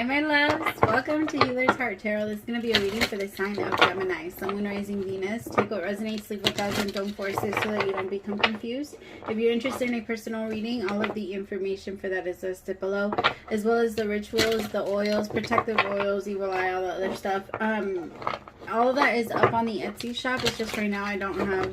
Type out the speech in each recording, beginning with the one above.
Hi, my loves. Welcome to Healer's Heart Tarot. This is going to be a reading for the sign of Gemini, Sun, Moon, Rising, Venus. Take what resonates, leave what doesn't. Don't force it so that you don't become confused. If you're interested in a personal reading, all of the information for that is listed below, as well as the rituals, the oils, protective oils, evil eye, all that other stuff. All of that is up on the Etsy shop. It's just right now I don't have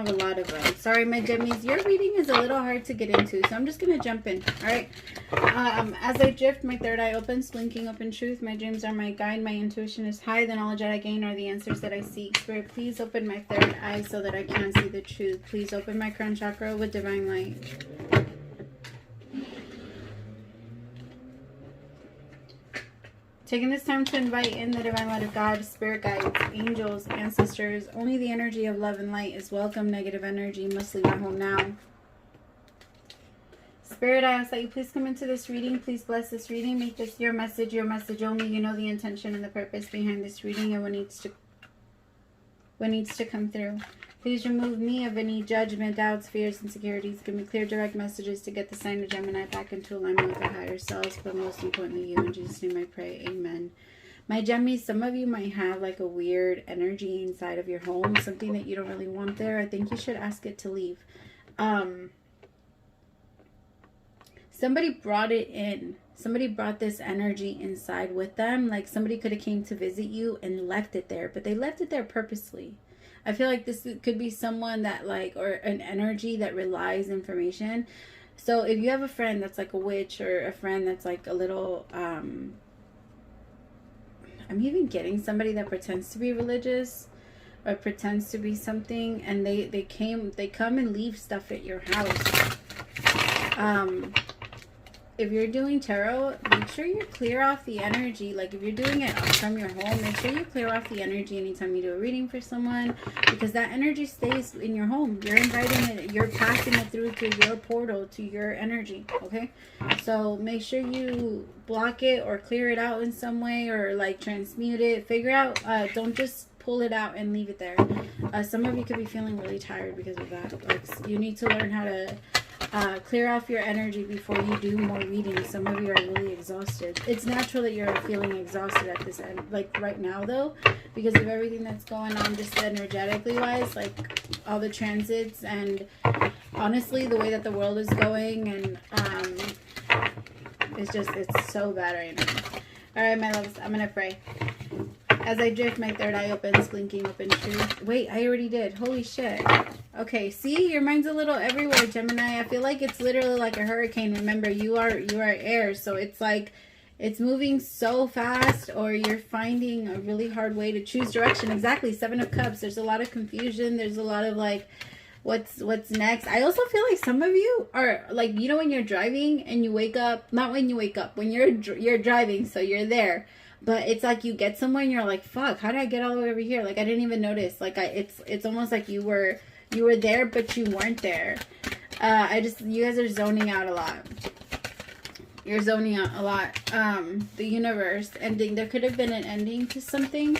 a lot of them. Sorry, my Gemmies. Your reading is a little hard to get into, so I'm just going to jump in. All right. As I drift, my third eye opens, blinking open truth. My dreams are my guide. My intuition is high. The knowledge that I gain are the answers that I seek. Spirit, please open my third eye so that I can see the truth. Please open my crown chakra with divine light. Taking this time to invite in the divine light of God, spirit guides, angels, ancestors. Only the energy of love and light is welcome. Negative energy must leave my home now. Spirit, I ask that you please come into this reading. Please bless this reading. Make this your message only. You know the intention and the purpose behind this reading and what needs to come through. Please remove me of any judgment, doubts, fears, insecurities. Give me clear, direct messages to get the sign of Gemini back into alignment with the higher selves, but most importantly, you. In Jesus' name I pray. Amen. My Gemmies, some of you might have like a weird energy inside of your home, something that you don't really want there. I think you should ask it to leave. Somebody brought it in. Somebody brought this energy inside with them. Like somebody could have came to visit you and left it there, but they left it there purposely. I feel like this could be someone that like, or an energy that relies information. So if you have a friend that's like a witch, or a friend that's like a little, I'm even getting somebody that pretends to be religious or pretends to be something, and they come and leave stuff at your house. If you're doing tarot, make sure you clear off the energy. Like if you're doing it from your home, make sure you clear off the energy anytime you do a reading for someone, because that energy stays in your home. You're inviting it, you're passing it through to your portal, to your energy, okay? So make sure you block it or clear it out in some way, or like transmute it. Figure out, don't just pull it out and leave it there. Some of you could be feeling really tired because of that. Like you need to learn how to clear off your energy before you do more readings. Some of you are really exhausted. It's natural that you're feeling exhausted at this end, like right now though, because of everything that's going on just energetically wise, like all the transits and honestly the way that the world is going, and it's so bad right now. All right, my loves, I'm gonna pray. As I drift, my third eye opens, blinking open truth. Wait, I already did. Holy shit. Okay, see? Your mind's a little everywhere, Gemini. I feel like it's literally like a hurricane. Remember, you are air, so it's like it's moving so fast, or you're finding a really hard way to choose direction. Exactly, Seven of Cups. There's a lot of confusion. There's a lot of like, what's next? I also feel like some of you are like, you know, when you're driving and you wake up, not when you wake up, when you're driving, so you're there. But it's like you get somewhere and you're like, fuck, how did I get all the way over here? Like, I didn't even notice. Like, it's almost like you were there, but you weren't there. You guys are zoning out a lot. You're zoning out a lot. The universe ending. There could have been an ending to something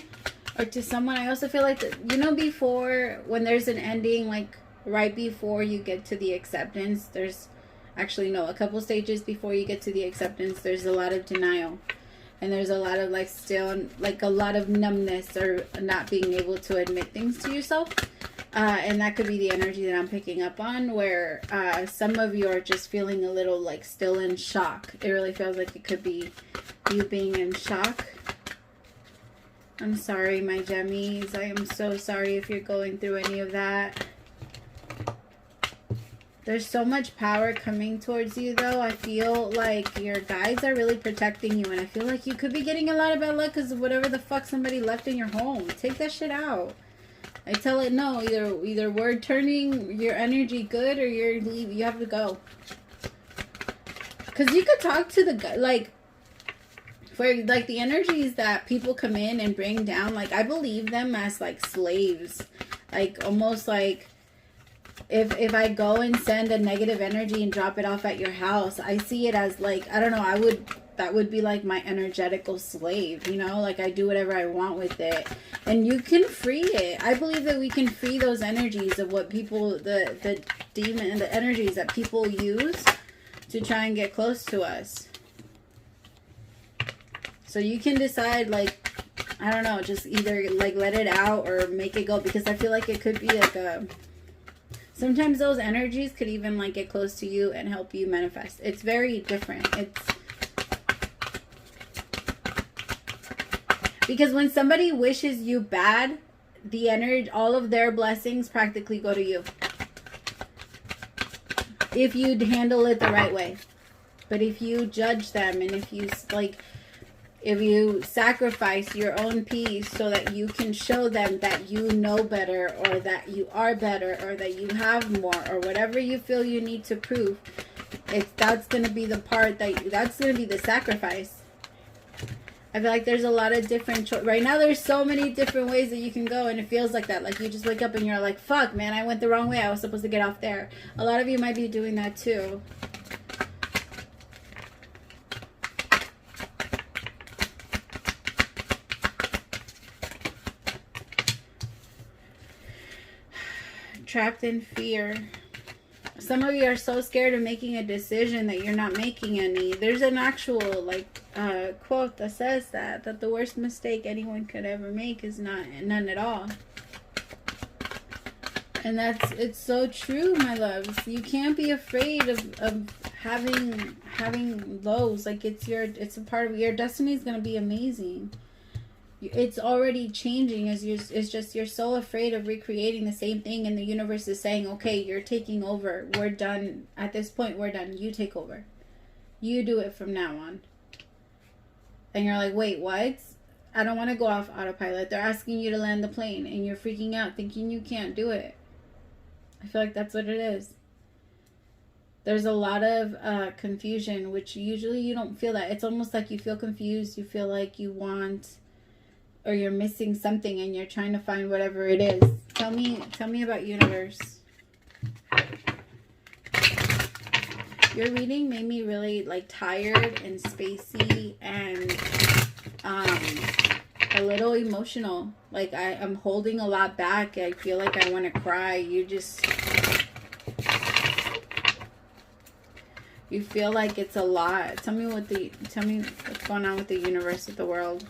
or to someone. I also feel like, you know, before, when there's an ending, like right before you get to the acceptance, there's actually, no, a couple stages before you get to the acceptance, there's a lot of denial. And there's a lot of like still like a lot of numbness or not being able to admit things to yourself. And that could be the energy that I'm picking up on, where some of you are just feeling a little like still in shock. It really feels like it could be you being in shock. I'm sorry, my Gemmies. I am so sorry if you're going through any of that. There's so much power coming towards you, though. I feel like your guides are really protecting you. And I feel like you could be getting a lot of bad luck because of whatever the fuck somebody left in your home. Take that shit out. I tell it no. Either we're turning your energy good or you have to go. Because you could talk to the guy, like, for like the energies that people come in and bring down. Like, I believe them as like slaves. Like, almost like, if I go and send a negative energy and drop it off at your house, I see it as like, I don't know, that would be like my energetical slave, you know, like I do whatever I want with it, and you can free it. I believe that we can free those energies of what people, the demon and the energies that people use to try and get close to us. So you can decide, like, I don't know, just either like let it out or make it go, because I feel like it could be like a, sometimes those energies could even like get close to you and help you manifest. It's very different. It's because when somebody wishes you bad, the energy, all of their blessings practically go to you, if you handle it the right way. But if you judge them, and if you like, if you sacrifice your own peace so that you can show them that you know better, or that you are better, or that you have more, or whatever you feel you need to prove, that's going to be the part that's going to be the sacrifice. I feel like there's a lot of different right now. There's so many different ways that you can go, and it feels like that. Like you just wake up and you're like, fuck, man, I went the wrong way. I was supposed to get off there. A lot of you might be doing that too. Trapped in fear. Some of you are so scared of making a decision that you're not making any. There's an actual like quote that says that the worst mistake anyone could ever make is none at all. And it's so true, my loves. You can't be afraid of having lows. Like it's a part of your destiny. Is going to be amazing. It's already changing. It's just you're so afraid of recreating the same thing, and the universe is saying, okay, you're taking over. We're done. At this point, we're done. You take over. You do it from now on. And you're like, wait, what? I don't want to go off autopilot. They're asking you to land the plane, and you're freaking out thinking you can't do it. I feel like that's what it is. There's a lot of confusion, which usually you don't feel that. It's almost like you feel confused. You feel like you want, or you're missing something, and you're trying to find whatever it is. Tell me about universe. Your reading made me really like tired and spacey and a little emotional. Like I'm holding a lot back. I feel like I want to cry. You feel like it's a lot. Tell me what's going on with the universe, with the world.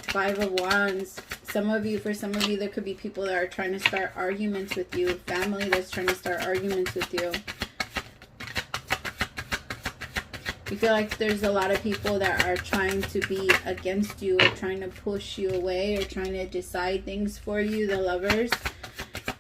5 of Wands. For some of you, there could be people that are trying to start arguments with you. Family that's trying to start arguments with you. You feel like there's a lot of people that are trying to be against you, or trying to push you away, or trying to decide things for you, the Lovers.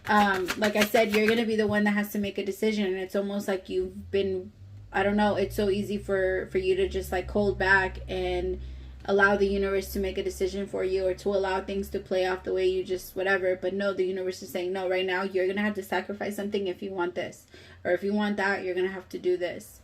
Like I said, you're going to be the one that has to make a decision. And it's almost like you've been, I don't know, it's so easy for you to just like hold back and allow the universe to make a decision for you, or to allow things to play off the way you just whatever. But no, the universe is saying, no, right now you're going to have to sacrifice something if you want this. Or if you want that, you're going to have to do this.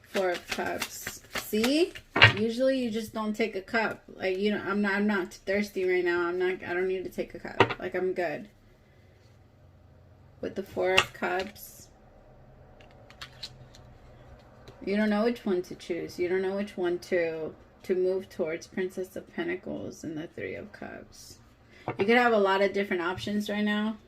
Four of Cups. See? Usually you just don't take a cup. Like, you know, I'm not thirsty right now. I don't need to take a cup. Like, I'm good. With the Four of Cups, you don't know which one to choose. You don't know which one to move towards. Princess of Pentacles and the Three of Cups. You could have a lot of different options right now.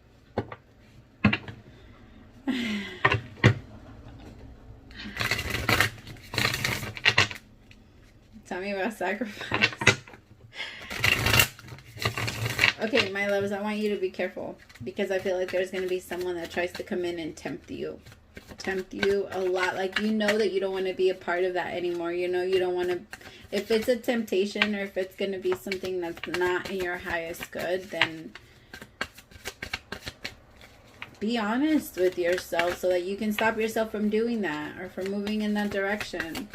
Tell me about sacrifice. Okay, my loves, I want you to be careful, because I feel like there's going to be someone that tries to come in and tempt you. Tempt you a lot. Like, you know that you don't want to be a part of that anymore. You know you don't want to, if it's a temptation, or if it's going to be something that's not in your highest good, then be honest with yourself so that you can stop yourself from doing that, or from moving in that direction.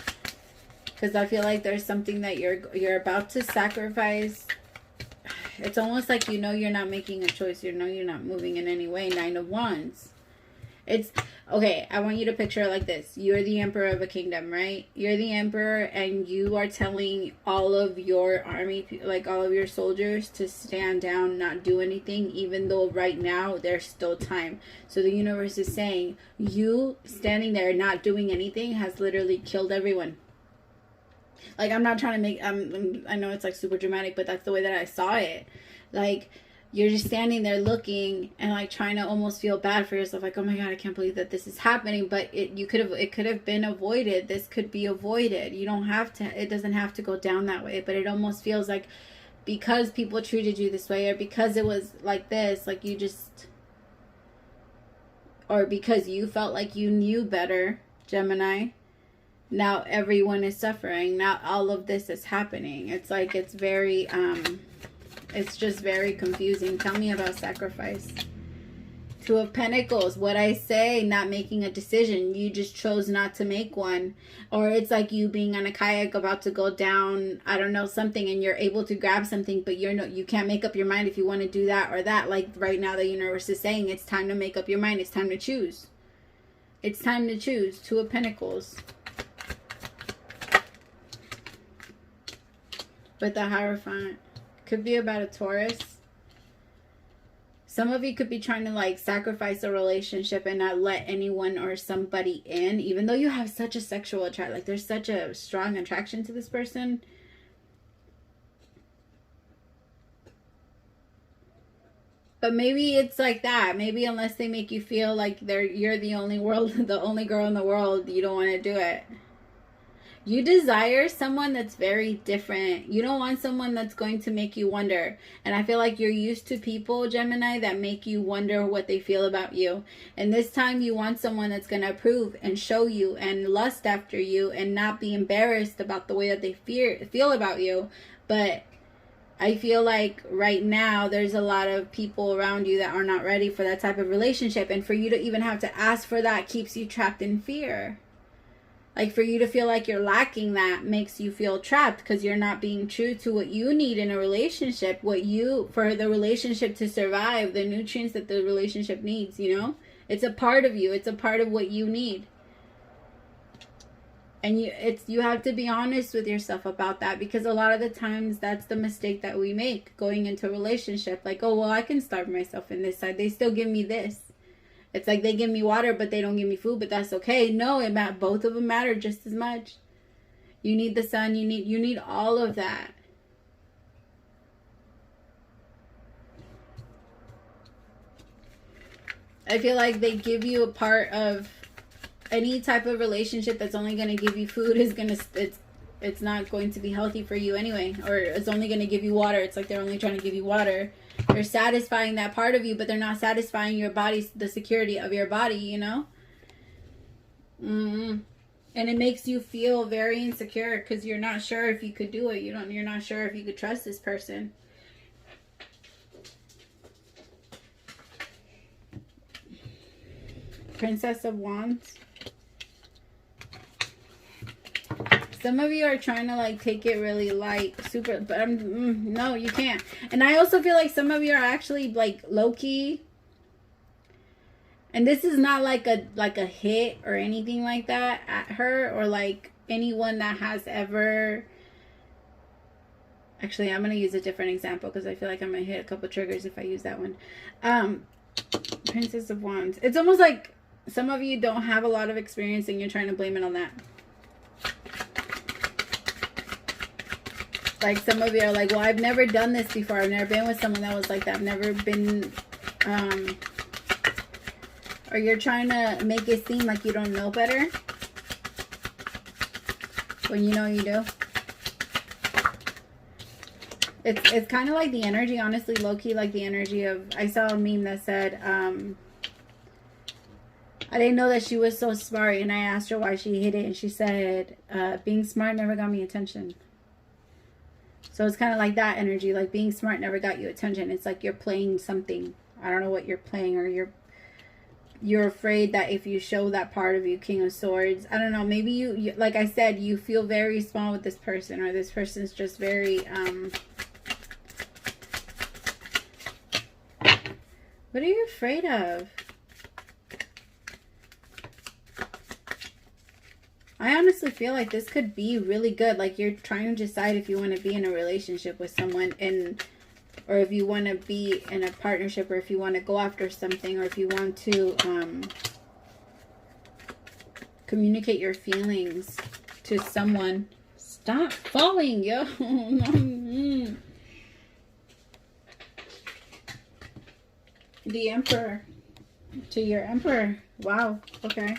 Because I feel like there's something that you're about to sacrifice. It's almost like you know you're not making a choice. You know you're not moving in any way. 9 of Wands. It's, okay, I want you to picture it like this. You're the emperor of a kingdom, right? You're the emperor, and you are telling all of your army, like all of your soldiers, to stand down, not do anything, even though right now there's still time. So the universe is saying, you standing there not doing anything has literally killed everyone. Like, I'm not trying to make, I know it's like super dramatic, but that's the way that I saw it. Like, you're just standing there looking and like trying to almost feel bad for yourself, like, oh my god, I can't believe that this is happening. But it could have been avoided. This could be avoided. You don't have to, it doesn't have to go down that way. But it almost feels like because people treated you this way, or because it was like this, like you just, or because you felt like you knew better, Gemini, now everyone is suffering. Now all of this is happening. It's like, it's very it's just very confusing. Tell me about sacrifice. Two of Pentacles. What I say, not making a decision. You just chose not to make one. Or it's like you being on a kayak about to go down, I don't know, something, and you're able to grab something, but you can't make up your mind if you want to do that or that. Like right now the universe is saying it's time to make up your mind. It's time to choose. It's time to choose. Two of Pentacles. With the Hierophant. Could be about a Taurus. Some of you could be trying to like sacrifice a relationship and not let anyone or somebody in, even though you have such a sexual attraction. Like there's such a strong attraction to this person. But maybe it's like that. Maybe unless they make you feel like you're the only girl in the world, you don't want to do it. You desire someone that's very different. You don't want someone that's going to make you wonder. And I feel like you're used to people, Gemini, that make you wonder what they feel about you. And this time you want someone that's going to approve and show you and lust after you and not be embarrassed about the way that they feel about you. But I feel like right now there's a lot of people around you that are not ready for that type of relationship. And for you to even have to ask for that keeps you trapped in fear. Like for you to feel like you're lacking that makes you feel trapped because you're not being true to what you need in a relationship. For the relationship to survive, the nutrients that the relationship needs, you know? It's a part of you. It's a part of what you need. And you have to be honest with yourself about that, because a lot of the times that's the mistake that we make going into a relationship. Like, oh, well, I can starve myself in this side. They still give me this. It's like they give me water, but they don't give me food, but that's okay. No, both of them matter just as much. You need the sun. You need all of that. I feel like they give you a part of any type of relationship that's only going to give you food it's not going to be healthy for you anyway. Or it's only going to give you water. It's like they're only trying to give you water. They're satisfying that part of you, but they're not satisfying your body, the security of your body, you know? And it makes you feel very insecure because you're not sure if you could do it. You're not sure if you could trust this person. Princess of Wands. Some of you are trying to like take it really light, super, but no, you can't. And I also feel like some of you are actually like low-key. And this is not like a hit or anything like that at her, or like anyone that has ever. Actually, I'm going to use a different example because I feel like I'm going to hit a couple triggers if I use that one. Princess of Wands. It's almost like some of you don't have a lot of experience and you're trying to blame it on that. Like some of you are like, well, I've never done this before. I've never been with someone that was like that. I've never been, or you're trying to make it seem like you don't know better when you know you do. It's kind of like the energy, honestly, low-key, like the energy of, I saw a meme that said, I didn't know that she was so smart, and I asked her why she hid it, and she said, being smart never got me attention. So it's kind of like that energy, like being smart never got you attention. It's like you're playing something. I don't know what you're playing, or you're afraid that if you show that part of you, King of Swords, I don't know, maybe you like I said, you feel very small with this person, or this person's just very, what are you afraid of? I honestly feel like this could be really good. Like you're trying to decide if you want to be in a relationship with someone, or if you want to be in a partnership, or if you want to go after something, or if you want to communicate your feelings to someone. Stop falling, yo. The Emperor. To your Emperor. Wow. Okay.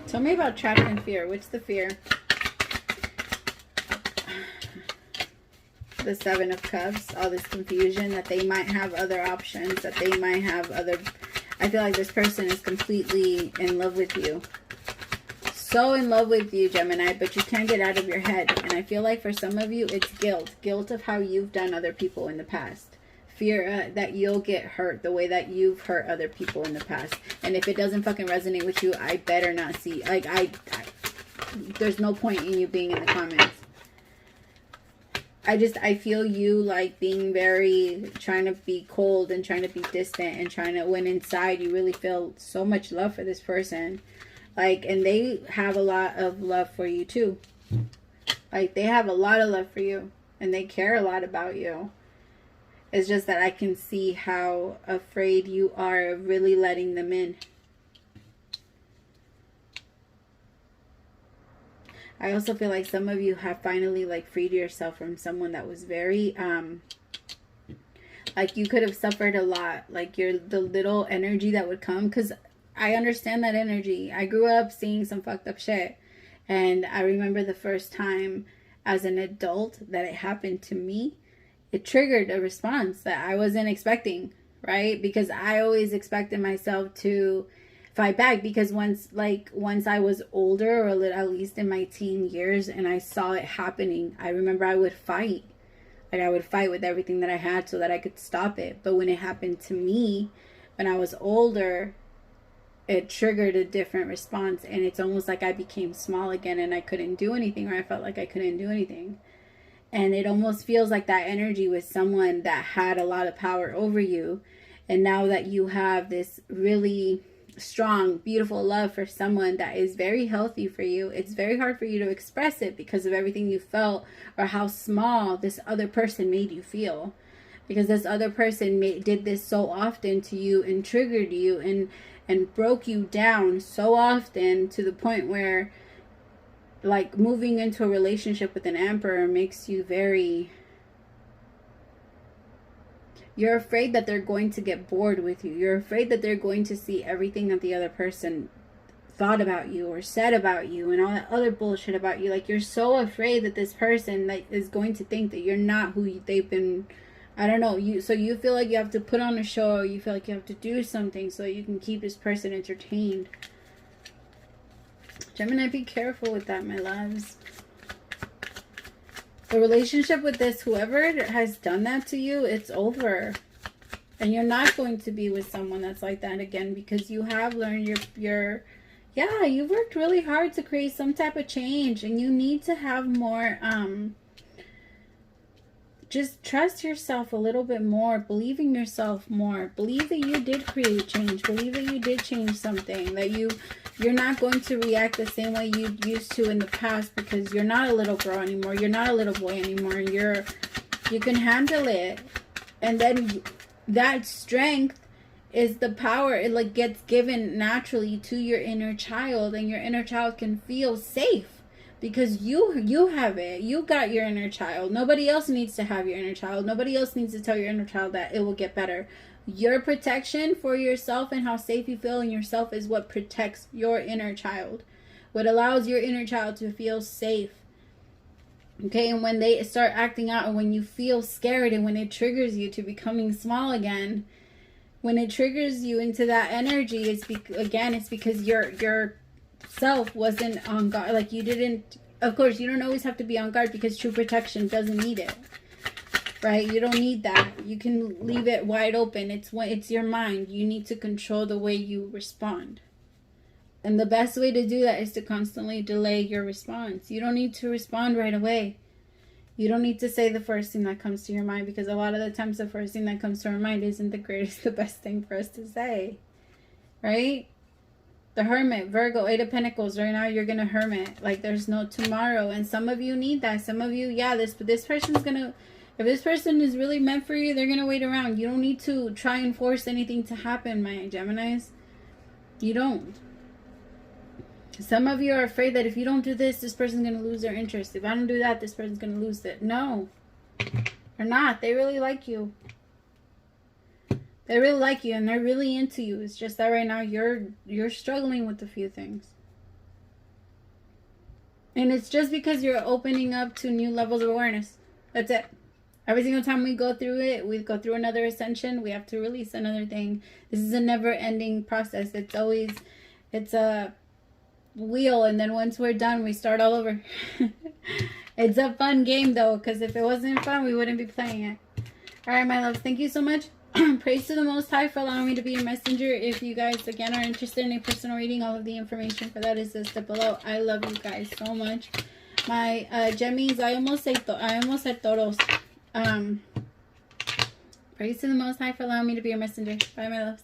Tell me about trapped in fear. What's the fear? The Seven of Cups. All this confusion that they might have other options. That they might have other... I feel like this person is completely in love with you. So in love with you, Gemini, but you can't get out of your head. And I feel like for some of you, it's guilt. Guilt of how you've done other people in the past. Fear that you'll get hurt the way that you've hurt other people in the past. And if it doesn't fucking resonate with you, I better not see. Like, there's no point in you being in the comments. I feel you like being very, trying to be cold and trying to be distant and trying to, when inside you really feel so much love for this person. Like, and they have a lot of love for you too. Like, they have a lot of love for you and they care a lot about you. It's just that I can see how afraid you are of really letting them in. I also feel like some of you have finally like freed yourself from someone that was very, like you could have suffered a lot. Like the little energy that would come, because I understand that energy. I grew up seeing some fucked up shit. And I remember the first time as an adult that it happened to me. It triggered a response that I wasn't expecting, right? Because I always expected myself to fight back, because once I was older, or at least in my teen years, and I saw it happening, I remember I would fight. Like I would fight with everything that I had so that I could stop it. But when it happened to me, when I was older, it triggered a different response. And it's almost like I became small again and I couldn't do anything, or I felt like I couldn't do anything. And it almost feels like that energy was someone that had a lot of power over you. And now that you have this really strong, beautiful love for someone that is very healthy for you, it's very hard for you to express it because of everything you felt or how small this other person made you feel. Because this other person did this so often to you and triggered you and broke you down so often, to the point where like moving into a relationship with an Emperor makes you very... You're afraid that they're going to get bored with you. You're afraid that they're going to see everything that the other person thought about you or said about you and all that other bullshit about you. Like, you're so afraid that this person like is going to think that you're not who they've been... I don't know. So you feel like you have to put on a show, or you feel like you have to do something so you can keep this person entertained. Gemini, be careful with that, my loves. The relationship with this, whoever has done that to you, it's over. And you're not going to be with someone that's like that again, because you have learned yeah, you worked really hard to create some type of change, and you need to have more, just trust yourself a little bit more. Believe in yourself more. Believe that you did create change. Believe that you did change something. That you're not going to react the same way you used to in the past, because you're not a little girl anymore. You're not a little boy anymore. You can handle it. And then that strength is the power. It like gets given naturally to your inner child, and your inner child can feel safe. Because you have it. You got your inner child. Nobody else needs to have your inner child. Nobody else needs to tell your inner child that it will get better. Your protection for yourself and how safe you feel in yourself is what protects your inner child. What allows your inner child to feel safe. Okay, and when they start acting out, or when you feel scared, and when it triggers you to becoming small again, when it triggers you into that energy, it's because your self wasn't on guard. Like, you didn't... Of course, you don't always have to be on guard, because true protection doesn't need it. Right? You don't need that. You can leave it wide open. It's your mind. You need to control the way you respond. And the best way to do that is to constantly delay your response. You don't need to respond right away. You don't need to say the first thing that comes to your mind, because a lot of the times the first thing that comes to our mind isn't the best thing for us to say. Right? The Hermit, Virgo, 8 of Pentacles. Right now you're going to hermit. Like, there's no tomorrow. And some of you need that. Some of you, yeah, this person's going to... If this person is really meant for you, they're going to wait around. You don't need to try and force anything to happen, my Geminis. You don't. Some of you are afraid that if you don't do this person's going to lose their interest. If I don't do that, this person's going to lose it. No. They're not. They really like you. They really like you and they're really into you. It's just that right now you're struggling with a few things. And it's just because you're opening up to new levels of awareness. That's it. Every single time we go through it, we go through another ascension, we have to release another thing. This is a never-ending process. It's a wheel, and then once we're done, we start all over. It's a fun game, though, because if it wasn't fun, we wouldn't be playing it. All right, my loves, thank you so much. Praise to the Most High for allowing me to be your messenger. If you guys, again, are interested in a personal reading, all of the information for that is listed below. I love you guys so much. My Gemmies, I almost said toros. Praise to the Most High for allowing me to be your messenger. Bye, my loves.